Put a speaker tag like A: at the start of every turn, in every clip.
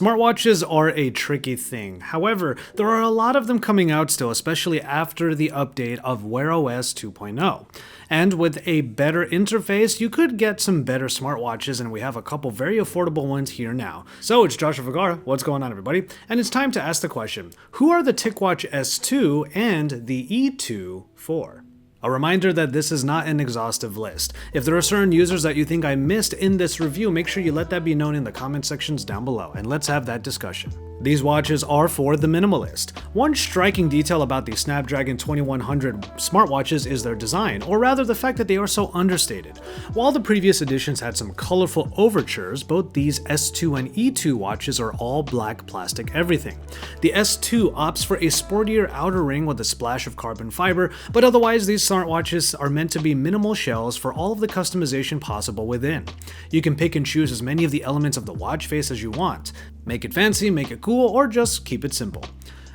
A: Smartwatches are a tricky thing. However, there are a lot of them coming out still, especially after the update of Wear OS 2.0. And with a better interface, you could get some better smartwatches, and we have a couple very affordable ones here now. So it's Joshua Vergara, what's going on everybody? And it's time to ask the question, who are the TicWatch S2 and the E2 for? A reminder that this is not an exhaustive list. If there are certain users that you think I missed in this review, make sure you let that be known in the comment sections down below, and let's have that discussion. These watches are for the minimalist. One striking detail about the Snapdragon 2100 smartwatches is their design, or rather the fact that they are so understated. While the previous editions had some colorful overtures, both these S2 and E2 watches are all black plastic everything. The S2 opts for a sportier outer ring with a splash of carbon fiber, but otherwise these smartwatches are meant to be minimal shells for all of the customization possible within. You can pick and choose as many of the elements of the watch face as you want. Make it fancy, make it cool, or just keep it simple.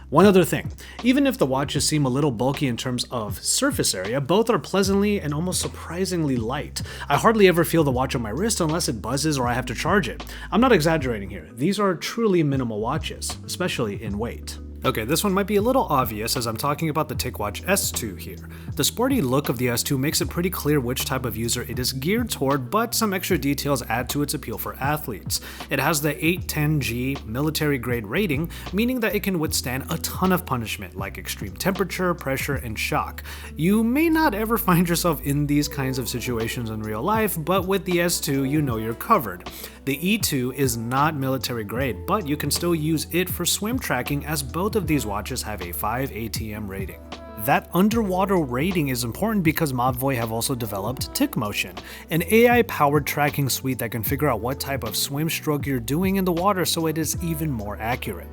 A: One other thing, even if the watches seem a little bulky in terms of surface area, both are pleasantly and almost surprisingly light. I hardly ever feel the watch on my wrist unless it buzzes or I have to charge it. I'm not exaggerating here, these are truly minimal watches, especially in weight. Okay, this one might be a little obvious as I'm talking about the TicWatch S2 here. The sporty look of the S2 makes it pretty clear which type of user it is geared toward, but some extra details add to its appeal for athletes. It has the 810G military grade rating, meaning that it can withstand a ton of punishment like extreme temperature, pressure, and shock. You may not ever find yourself in these kinds of situations in real life, but with the S2 you know you're covered. The E2 is not military grade, but you can still use it for swim tracking as both of these watches have a 5 ATM rating. That underwater rating is important because Mobvoi have also developed TicMotion, an AI-powered tracking suite that can figure out what type of swim stroke you're doing in the water so it is even more accurate.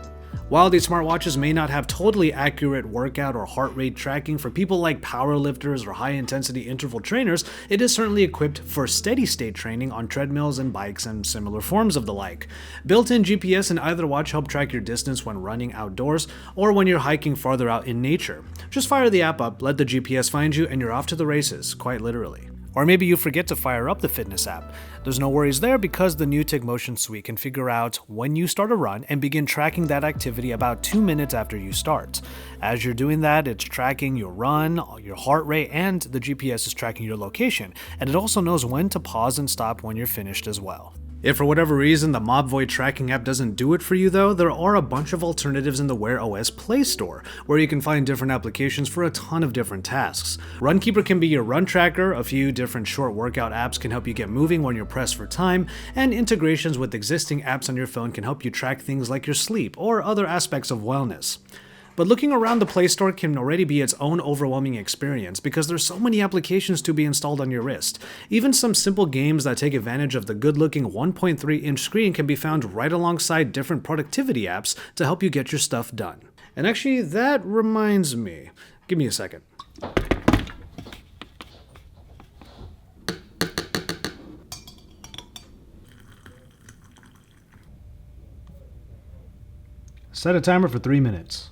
A: While these smartwatches may not have totally accurate workout or heart rate tracking for people like powerlifters or high-intensity interval trainers, it is certainly equipped for steady-state training on treadmills and bikes and similar forms of the like. Built-in GPS in either watch help track your distance when running outdoors or when you're hiking farther out in nature. Just fire the app up, let the GPS find you, and you're off to the races, quite literally. Or maybe you forget to fire up the fitness app. There's no worries there because the new TicMotion suite can figure out when you start a run and begin tracking that activity about 2 minutes after you start. As you're doing that, it's tracking your run, your heart rate, and the GPS is tracking your location, and it also knows when to pause and stop when you're finished as well. If for whatever reason the Mobvoi tracking app doesn't do it for you though, there are a bunch of alternatives in the Wear OS Play Store, where you can find different applications for a ton of different tasks. Runkeeper can be your run tracker, a few different short workout apps can help you get moving when you're pressed for time, and integrations with existing apps on your phone can help you track things like your sleep or other aspects of wellness. But looking around the Play Store can already be its own overwhelming experience because there's so many applications to be installed on your wrist. Even some simple games that take advantage of the good-looking 1.3-inch screen can be found right alongside different productivity apps to help you get your stuff done. And actually, that reminds me. Give me a second. Set a timer for 3 minutes.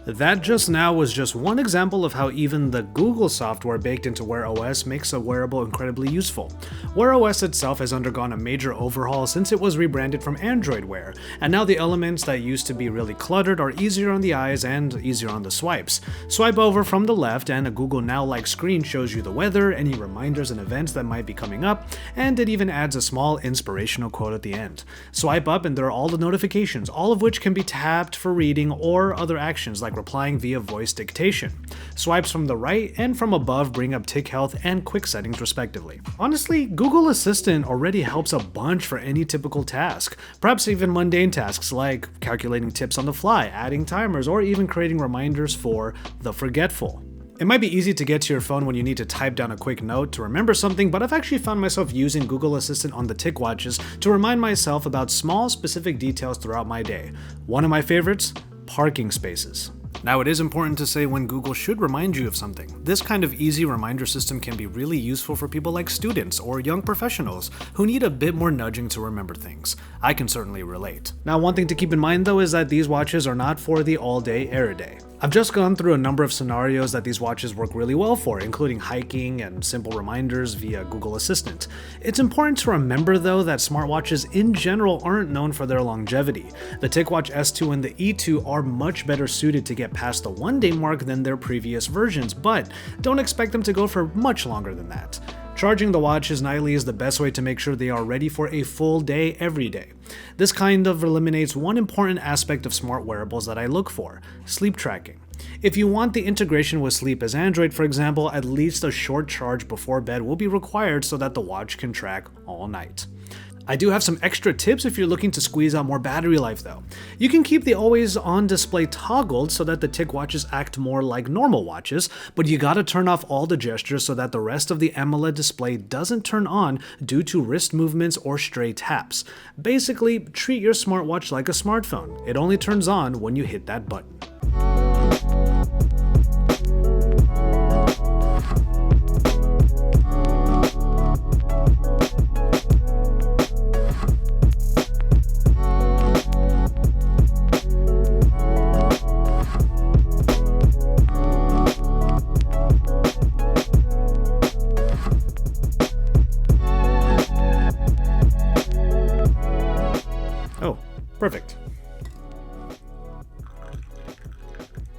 A: That just now was just one example of how even the Google software baked into Wear OS makes a wearable incredibly useful. Wear OS itself has undergone a major overhaul since it was rebranded from Android Wear, and now the elements that used to be really cluttered are easier on the eyes and easier on the swipes. Swipe over from the left and a Google Now-like screen shows you the weather, any reminders and events that might be coming up, and it even adds a small inspirational quote at the end. Swipe up and there are all the notifications, all of which can be tapped for reading or other actions like replying via voice dictation. Swipes from the right and from above bring up Tic Health and Quick Settings respectively. Honestly, Google Assistant already helps a bunch for any typical task, perhaps even mundane tasks like calculating tips on the fly, adding timers, or even creating reminders for the forgetful. It might be easy to get to your phone when you need to type down a quick note to remember something, but I've actually found myself using Google Assistant on the TicWatches to remind myself about small specific details throughout my day. One of my favorites? Parking spaces. Now, it is important to say when Google should remind you of something. This kind of easy reminder system can be really useful for people like students or young professionals who need a bit more nudging to remember things. I can certainly relate. Now, one thing to keep in mind though is that these watches are not for the all-day every day. I've just gone through a number of scenarios that these watches work really well for, including hiking and simple reminders via Google Assistant. It's important to remember though that smartwatches in general aren't known for their longevity. The TicWatch S2 and the E2 are much better suited to get past the 1-day mark than their previous versions, but don't expect them to go for much longer than that. Charging the watches nightly is the best way to make sure they are ready for a full day every day. This kind of eliminates one important aspect of smart wearables that I look for: sleep tracking. If you want the integration with Sleep as Android, for example, at least a short charge before bed will be required so that the watch can track all night. I do have some extra tips if you're looking to squeeze out more battery life though. You can keep the always-on display toggled so that the TicWatches act more like normal watches, but you gotta turn off all the gestures so that the rest of the AMOLED display doesn't turn on due to wrist movements or stray taps. Basically, treat your smartwatch like a smartphone. It only turns on when you hit that button. Oh, perfect.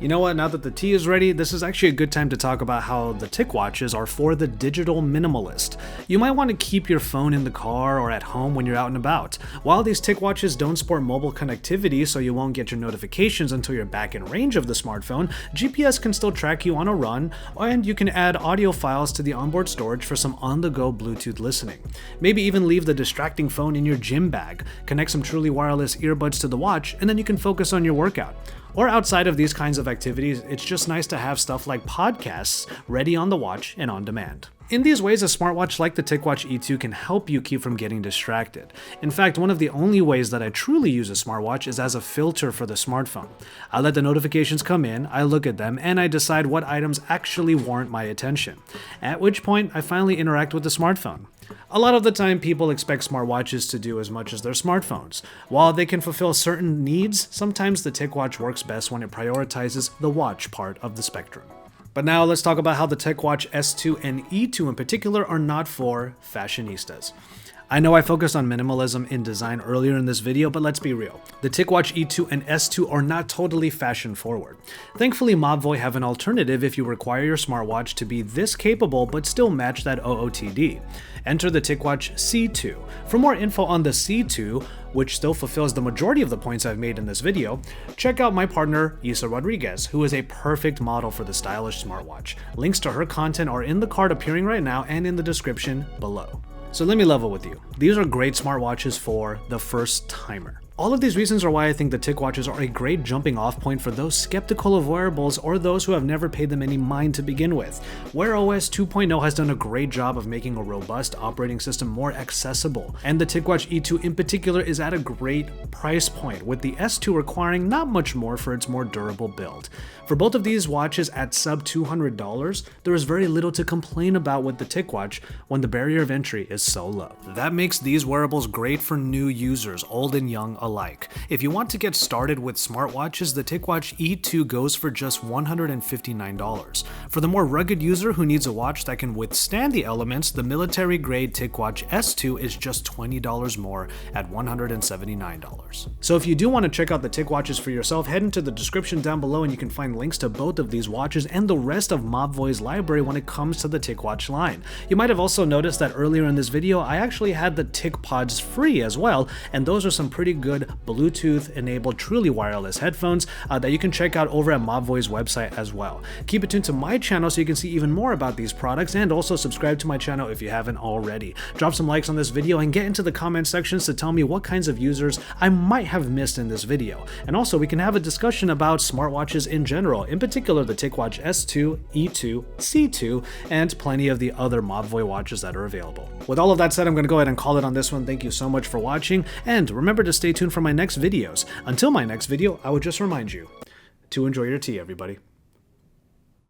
A: You know what, now that the tea is ready, this is actually a good time to talk about how the TicWatches are for the digital minimalist. You might want to keep your phone in the car or at home when you're out and about. While these TicWatches don't support mobile connectivity, so you won't get your notifications until you're back in range of the smartphone, GPS can still track you on a run, and you can add audio files to the onboard storage for some on-the-go Bluetooth listening. Maybe even leave the distracting phone in your gym bag, connect some truly wireless earbuds to the watch, and then you can focus on your workout. Or outside of these kinds of activities, it's just nice to have stuff like podcasts ready on the watch and on demand. In these ways, a smartwatch like the TicWatch E2 can help you keep from getting distracted. In fact, one of the only ways that I truly use a smartwatch is as a filter for the smartphone. I let the notifications come in, I look at them, and I decide what items actually warrant my attention. At which point, I finally interact with the smartphone. A lot of the time, people expect smartwatches to do as much as their smartphones. While they can fulfill certain needs, sometimes the TicWatch works best when it prioritizes the watch part of the spectrum. But now let's talk about how the TicWatch S2 and E2 in particular are not for fashionistas. I know I focused on minimalism in design earlier in this video, but let's be real. The TicWatch E2 and S2 are not totally fashion forward. Thankfully, Mobvoi have an alternative if you require your smartwatch to be this capable but still match that OOTD. Enter the TicWatch C2. For more info on the C2, which still fulfills the majority of the points I've made in this video, check out my partner, Isa Rodriguez, who is a perfect model for the stylish smartwatch. Links to her content are in the card appearing right now and in the description below. So let me level with you. These are great smartwatches for the first timer. All of these reasons are why I think the TicWatches are a great jumping off point for those skeptical of wearables or those who have never paid them any mind to begin with. Wear OS 2.0 has done a great job of making a robust operating system more accessible, and the TicWatch E2 in particular is at a great price point, with the S2 requiring not much more for its more durable build. For both of these watches at sub $200, there is very little to complain about with the TicWatch when the barrier of entry is so low. That makes these wearables great for new users, old and young alike. If you want to get started with smartwatches, the TicWatch E2 goes for just $159. For the more rugged user who needs a watch that can withstand the elements, the military-grade TicWatch S2 is just $20 more at $179. So if you do want to check out the TicWatches for yourself, head into the description down below and you can find links to both of these watches and the rest of Mobvoi's library when it comes to the TicWatch line. You might have also noticed that earlier in this video, I actually had the TicPods free as well, and those are some pretty good Bluetooth-enabled truly wireless headphones that you can check out over at Mobvoi's website as well. Keep it tuned to my channel so you can see even more about these products, and also subscribe to my channel if you haven't already. Drop some likes on this video and get into the comment sections to tell me what kinds of users I might have missed in this video. And also, we can have a discussion about smartwatches in general, in particular the TicWatch S2, E2, C2, and plenty of the other Mobvoi watches that are available. With all of that said, I'm going to go ahead and call it on this one. Thank you so much for watching, and remember to stay tuned for my next videos. Until my next video, I would just remind you to enjoy your tea, everybody.